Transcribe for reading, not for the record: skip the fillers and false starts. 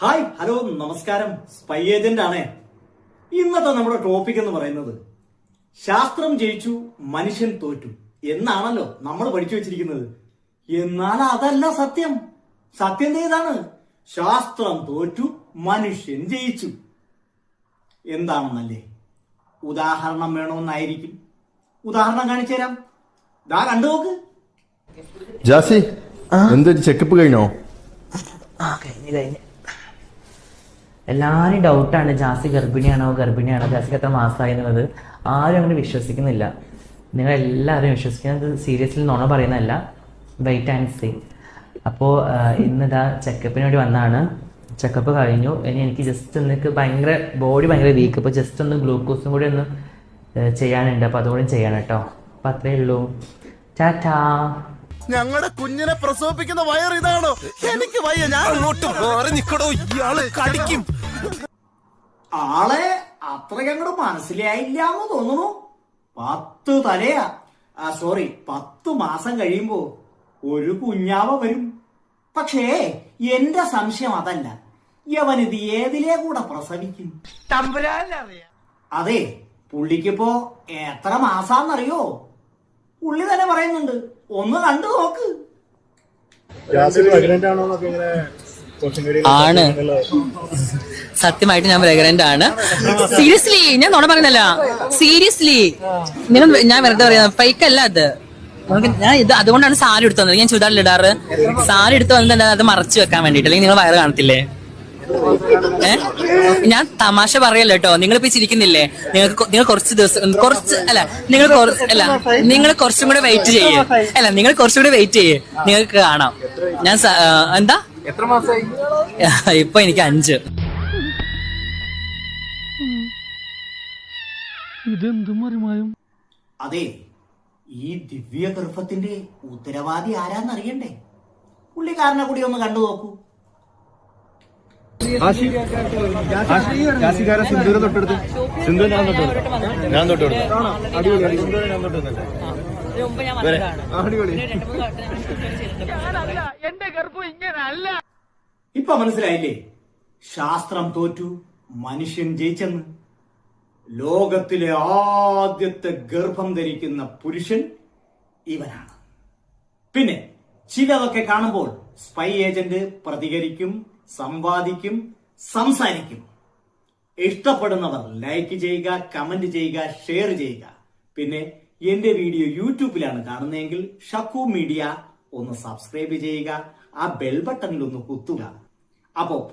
Hi hello നമസ്കാരം. Spy agent ആണേ. ഇന്നത്തെ നമ്മുടെ ടോപ്പിക് എന്ന് പറയുന്നത് ശാസ്ത്രം ജയിച്ചു മനുഷ്യൻ തോറ്റു എന്നാണല്ലോ നമ്മൾ പഠിച്ചു വെച്ചിരിക്കുന്നത്. എന്നാൽ അതല്ല സത്യം. സത്യം ഏതാണ്? ശാസ്ത്രം തോറ്റു മനുഷ്യൻ ജയിച്ചു. എന്താണെന്നല്ലേ? ഉദാഹരണം വേണമെന്നായിരിക്കും. ഉദാഹരണം കാണിച്ചു തരാം. ദാ കണ്ടു നോക്ക്. ജാസി, എന്തൊരു ചെക്കപ്പ് കഴിഞ്ഞോ? കഴിഞ്ഞു. എല്ലാവരും ഡൗട്ടാണ് ജാസി ഗർഭിണിയാണോ ജാസിക്ക് എത്ര മാസമായി എന്നുള്ളത്. ആരും അങ്ങനെ വിശ്വസിക്കുന്നില്ല. നിങ്ങൾ എല്ലാവരും വിശ്വസിക്കുന്നത് സീരിയസ്ലി നുണ പറയുന്നതല്ല. Wait and see. അപ്പോൾ ഇന്നിതാ ചെക്കപ്പിന് വേണ്ടി വന്നതാണ്. ചെക്കപ്പ് കഴിഞ്ഞു. ഇനി എനിക്ക് ജസ്റ്റ് ഒന്ന് ഭയങ്കര ബോഡി ഭയങ്കര വീക്ക്. അപ്പോൾ ജസ്റ്റ് ഒന്ന് ഗ്ലൂക്കോസും കൂടി ഒന്ന് ചെയ്യാനുണ്ട്. അപ്പോൾ അതുകൂടി ചെയ്യണം കേട്ടോ. അപ്പം അത്രയേ ഉള്ളൂ. ടാറ്റാ. ഞങ്ങളുടെ കുഞ്ഞിനെ പ്രസവിപ്പിക്കുന്ന വയർ ഇതാണോ? എനിക്ക് വയ്യ, ഞാൻ അങ്ങോട്ട് മാറി നിക്കടോ, ഇയാള് കടിക്കും. ആളെ അത്രയ്ക്ക് അങ്ങോട്ട് മനസ്സിലായില്ല എന്ന് തോന്നുന്നു. 10 തലയാ, 10 മാസം കഴിയുമ്പോ ഒരു കുഞ്ഞാവ വരും. പക്ഷേ എന്റെ സംശയം അതല്ല, യവനിത് ഏതിലെ കൂടെ പ്രസവിക്കും? അതെ, പുള്ളിക്കിപ്പോ എത്ര മാസാന്നറിയോ? പുള്ളി തന്നെ പറയുന്നുണ്ട്. ഒന്ന് കണ്ടു നോക്ക്. ആണ്, സത്യമായിട്ട് ഞാൻ പ്രഗ്നന്റ് ആണ്. സീരിയസ്ലി, ഞാൻ നുണ പറയുന്നല്ല. സീരിയസ്ലി, ഞാൻ വെറുതെ പറയാ, ഫേക്ക് അല്ല അത്. ഞാൻ ഇത് അതുകൊണ്ടാണ് സാരി എടുത്തു വന്നത്. ഞാൻ ചുരിദാറിൽ ഇടാറ്. സാരി എടുത്തു വന്നത് അത് മറച്ചു വെക്കാൻ വേണ്ടിട്ട്, അല്ലെങ്കിൽ നിങ്ങൾ വയറ് കാണത്തില്ലേ? ഞാൻ തമാശ പറയല്ലോ കേട്ടോ. നിങ്ങളിപ്പോ ചിരിക്കുന്നില്ലേ? നിങ്ങൾ കുറച്ച് ദിവസം നിങ്ങൾ കുറച്ചും കൂടെ വെയിറ്റ് ചെയ്യേ. നിങ്ങൾ കുറച്ചും കൂടെ വെയിറ്റ് ചെയ്യേ, നിങ്ങൾക്ക് കാണാം. ഞാൻ എന്താ എത്ര മാസമായി ഇപ്പൊ? എനിക്ക് 5. അതെ, ഈ ദിവ്യ ഗർഭത്തിന്റെ ഉത്തരവാദി ആരാന്നറിയണ്ടേ? പുള്ളിക്കാരനെ കൂടി ഒന്ന് കണ്ടു നോക്കൂ. സിന്ധൂരം തൊട്ടെടുത്ത്. സിന്ധു ഞാൻ തൊട്ടെടുത്തു. ഇപ്പൊ മനസ്സിലായില്ലേ? ശാസ്ത്രം തോറ്റു മനുഷ്യൻ ജയിച്ചെന്ന്. ലോകത്തിലെ ആദ്യത്തെ ഗർഭം ധരിക്കുന്ന പുരുഷൻ ഇവനാണ്. പിന്നെ ചിലതൊക്കെ കാണുമ്പോൾ സ്പൈ ഏജന്റ് പ്രതികരിക്കും, സംവാദിക്കും, സംസാരിക്കും. ഇഷ്ടപ്പെടുന്നവർ ലൈക്ക് ചെയ്യുക, കമന്റ് ചെയ്യുക, ഷെയർ ചെയ്യുക. പിന്നെ എന്റെ വീഡിയോ യൂട്യൂബിലാണ് കാണുന്നതെങ്കിൽ ഷക്കു മീഡിയ ഒന്ന് സബ്സ്ക്രൈബ് ചെയ്യുക. ആ ബെൽ ബട്ടണിൽ ഒന്ന് കുത്തുക. അപ്പോ